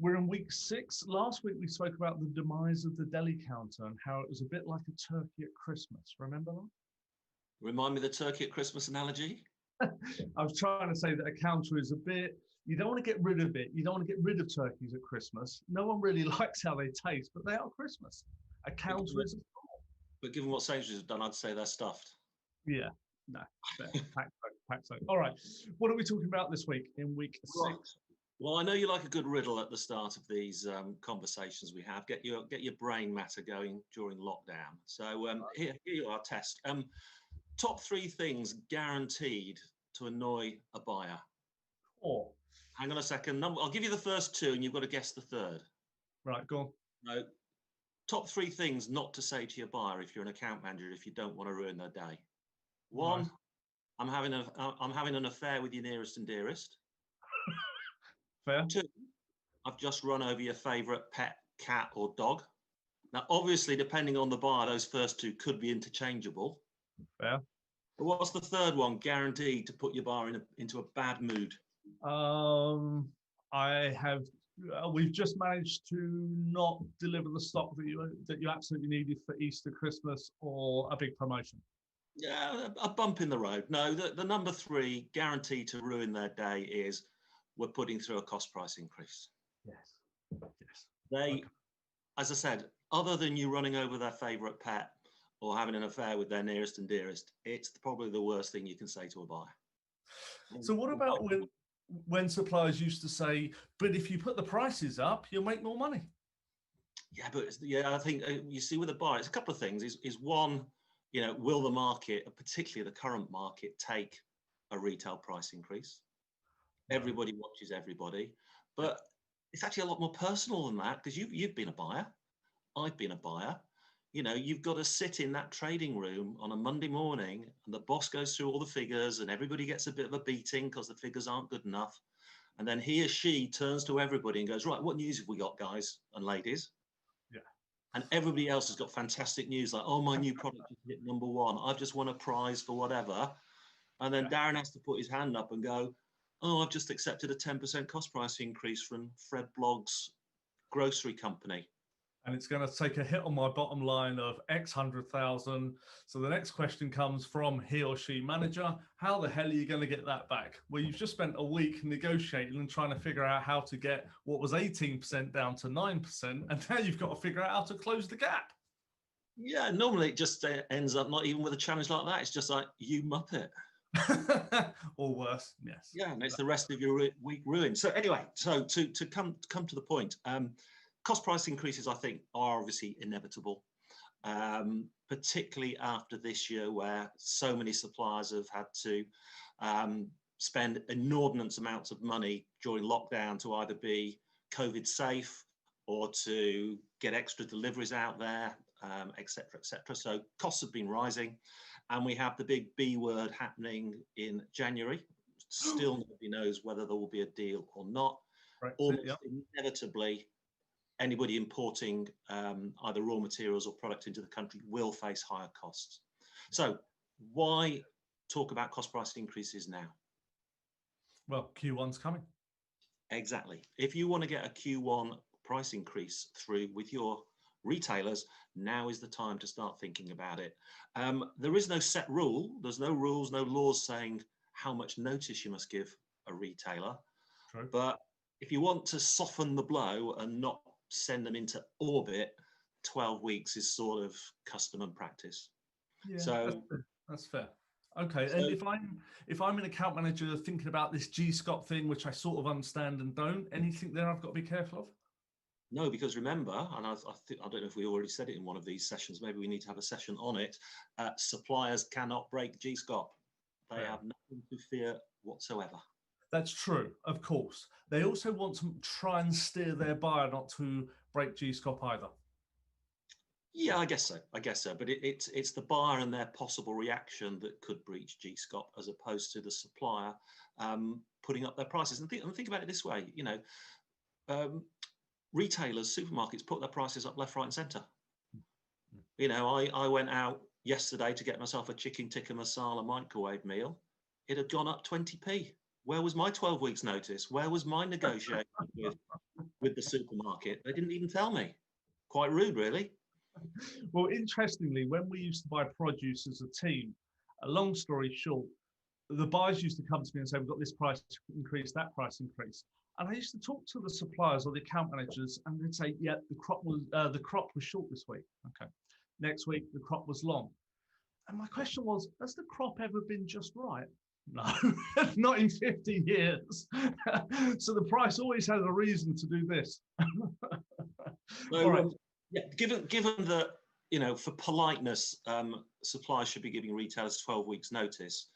We're in week 6. Last week we spoke about the demise of the deli counter and how it was a bit like a turkey at Christmas. Remember that? Remind me of the turkey at Christmas analogy. I was trying to say that a counter is a bit, you don't want to get rid of it. You don't want to get rid of turkeys at Christmas. No one really likes how they taste, but they are Christmas. A counter is a store. But given what Sainsbury's have done, I'd say they're stuffed. Yeah, no, pack so. All right, what are we talking about this week in week 6? Well, I know you like a good riddle at the start of these conversations we have. Get your brain matter going during lockdown. So here you are, test. Top 3 things guaranteed to annoy a buyer. Cool. Hang on a second. I'll give you the first 2, and you've got to guess the third. Right, go on. No. Top 3 things not to say to your buyer if you're an account manager if you don't want to ruin their day. 1, right. I'm having an affair with your nearest and dearest. Fair. 2, I've just run over your favourite pet, cat or dog. Now, obviously, depending on the buyer, those first 2 could be interchangeable. Fair. But what's the third one guaranteed to put your buyer into a bad mood? We've just managed to not deliver the stock that you absolutely needed for Easter, Christmas, or a big promotion. Yeah, a bump in the road. No, the number 3 guaranteed to ruin their day is we're putting through a cost price increase. Yes. They, as I said, other than you running over their favourite pet or having an affair with their nearest and dearest, it's probably the worst thing you can say to a buyer. So what about when suppliers used to say, but if you put the prices up, you'll make more money? Yeah, I think you see with a buyer, it's a couple of things. Is one, will the market, particularly the current market, take a retail price increase? Everybody watches everybody, but it's actually a lot more personal than that because you've been a buyer. I've been a buyer. You've got to sit in that trading room on a Monday morning and the boss goes through all the figures and everybody gets a bit of a beating because the figures aren't good enough. And then he or she turns to everybody and goes, right, what news have we got, guys and ladies? Yeah. And everybody else has got fantastic news like, oh, my new product just hit #1. I've just won a prize for whatever. And then Darren has to put his hand up and go, oh, I've just accepted a 10% cost price increase from Fred Blogg's grocery company. And it's going to take a hit on my bottom line of X 100,000. So the next question comes from he or she manager. How the hell are you going to get that back? Well, you've just spent a week negotiating and trying to figure out how to get what was 18% down to 9%. And now you've got to figure out how to close the gap. Yeah, normally it just ends up not even with a challenge like that. It's just like, you muppet. Or worse, yes. Yeah, and it's the rest of your week ruined. So anyway, so to come to the point, cost price increases, I think, are obviously inevitable, particularly after this year where so many suppliers have had to spend inordinate amounts of money during lockdown to either be COVID safe or to get extra deliveries out there, et cetera, et cetera. So costs have been rising. And we have the big B word happening in January. Still nobody knows whether there will be a deal or not. Right. Almost inevitably, anybody importing either raw materials or product into the country will face higher costs. So why talk about cost price increases now? Well, Q1's coming. Exactly. If you want to get a Q1 price increase through with your retailers, now is the time to start thinking about it. There is no set rule. There's no rules, no laws saying how much notice you must give a retailer. True. But if you want to soften the blow and not send them into orbit, 12 weeks is sort of custom and practice. Yeah, so that's fair. Okay, so, and if I'm an account manager thinking about this G-Scop thing, which I sort of understand and don't, anything there I've got to be careful of? No, because remember, and I don't know if we already said it in one of these sessions, maybe we need to have a session on it, suppliers cannot break G-Scop. They have nothing to fear whatsoever. That's true, of course. They also want to try and steer their buyer not to break G-Scop either. Yeah, I guess so. But it's the buyer and their possible reaction that could breach G-Scop as opposed to the supplier putting up their prices. And think about it this way, retailers, supermarkets put their prices up left, right and centre. I went out yesterday to get myself a chicken tikka masala microwave meal. It had gone up 20p. Where was my 12 weeks notice? Where was my negotiation with with the supermarket. They didn't even tell me. Quite rude, really. Well, interestingly, when we used to buy produce as a team, a long story short, the buyers used to come to me and say, we've got this price increase, that price increase. And I used to talk to the suppliers or the account managers, and they'd say, yeah, the crop was short this week. Okay. Next week, the crop was long. And my question was, has the crop ever been just right? No, not in 50 years. So the price always has a reason to do this. So, All right. Yeah, given that, for politeness, suppliers should be giving retailers 12 weeks notice.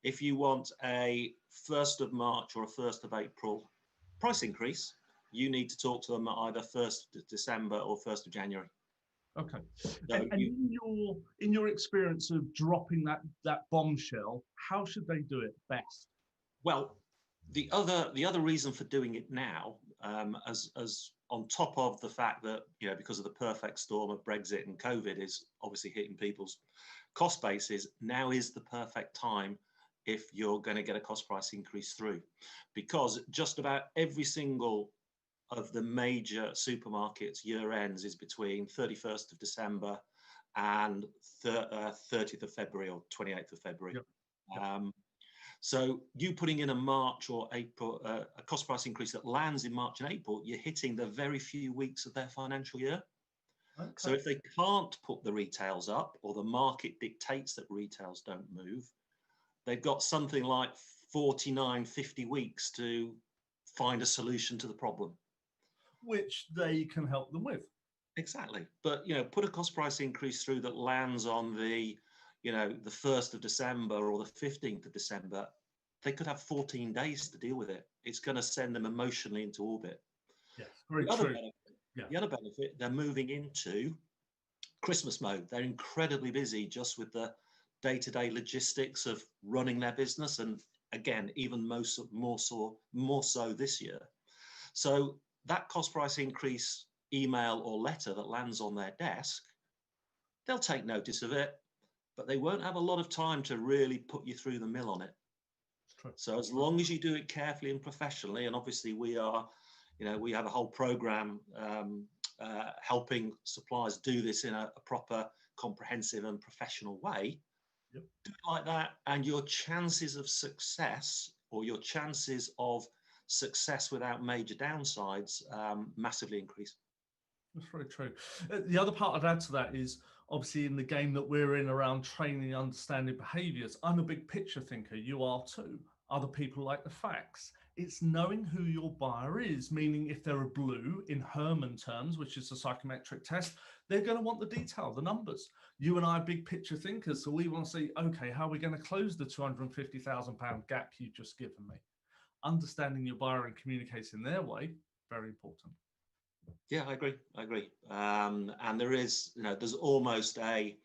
If you want a 1st of March or a 1st of April price increase, you need to talk to them at either 1st of December or 1st of January. Okay. So and in your experience of dropping that bombshell, how should they do it best? Well, the other reason for doing it now, as on top of the fact that, because of the perfect storm of Brexit and COVID is obviously hitting people's cost bases, now is the perfect time if you're going to get a cost price increase through, because just about every single of the major supermarkets year ends is between 31st of December and 30th of February or 28th of February. Yep. So you putting in a March or April, a cost price increase that lands in March and April, you're hitting the very few weeks of their financial year. Okay. So if they can't put the retails up, or the market dictates that retails don't move, they've got something like 49, 50 weeks to find a solution to the problem. Which they can help them with. Exactly. But, put a cost price increase through that lands on the 1st of December or the 15th of December, they could have 14 days to deal with it. It's going to send them emotionally into orbit. Yes, very true. The other benefit, they're moving into Christmas mode. They're incredibly busy just with the day-to-day logistics of running their business, and again, even more so this year. So that cost price increase email or letter that lands on their desk, they'll take notice of it, but they won't have a lot of time to really put you through the mill on it. So as long as you do it carefully and professionally, and obviously we have a whole program helping suppliers do this in a proper, comprehensive and professional way. Yep. Do it like that, and your chances of success, or your chances of success without major downsides, massively increase. That's very true. The other part I'd add to that is, obviously, in the game that we're in around training, understanding behaviors, I'm a big picture thinker. You are too. Other people like the facts. It's knowing who your buyer is, meaning if they're a blue in Herman terms, which is a psychometric test, they're going to want the detail, the numbers. You and I are big picture thinkers, so we want to see, okay, how are we going to close the £250,000 gap you've just given me? Understanding your buyer and communicating their way, very important. Yeah, I agree. And there is, there's almost a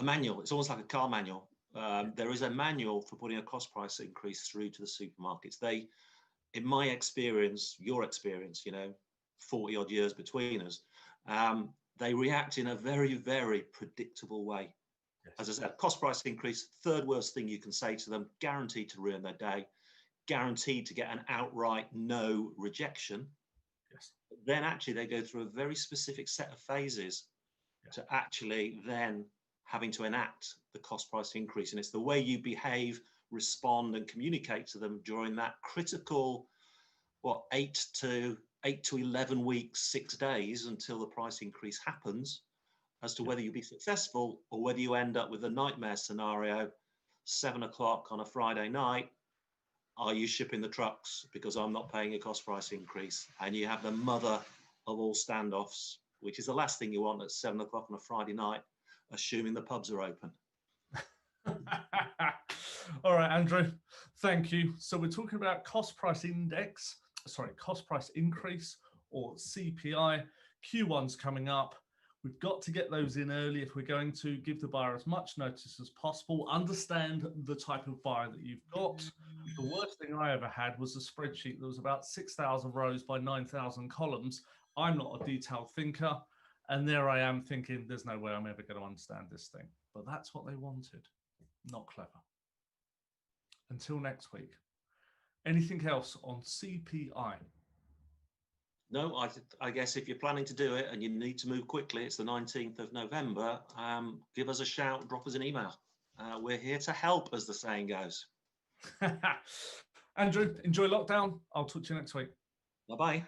manual. It's almost like a car manual. There is a manual for putting a cost price increase through to the supermarkets. They, in my experience, your experience, 40 odd years between us, they react in a very, very predictable way. Yes. As I said, cost price increase, third worst thing you can say to them, guaranteed to ruin their day, guaranteed to get an outright no rejection. Yes. Then actually they go through a very specific set of phases to actually then having to enact the cost price increase. And it's the way you behave, respond and communicate to them during that critical, 8 to 11 weeks, 6 days until the price increase happens, as to whether you'll be successful or whether you end up with a nightmare scenario, 7 o'clock on a Friday night. Are you shipping the trucks because I'm not paying a cost price increase? And you have the mother of all standoffs, which is the last thing you want at 7 o'clock on a Friday night, assuming the pubs are open. All right, Andrew, thank you. So we're talking about cost price increase, or CPI. Q1's coming up. We've got to get those in early if we're going to give the buyer as much notice as possible, understand the type of buyer that you've got. The worst thing I ever had was a spreadsheet that was about 6,000 rows by 9,000 columns. I'm not a detailed thinker. And there I am thinking, there's no way I'm ever going to understand this thing. But that's what they wanted. Not clever. Until next week. Anything else on CPI? No, I guess if you're planning to do it and you need to move quickly, it's the 19th of November. Give us a shout, drop us an email. We're here to help, as the saying goes. Andrew, enjoy lockdown. I'll talk to you next week. Bye-bye.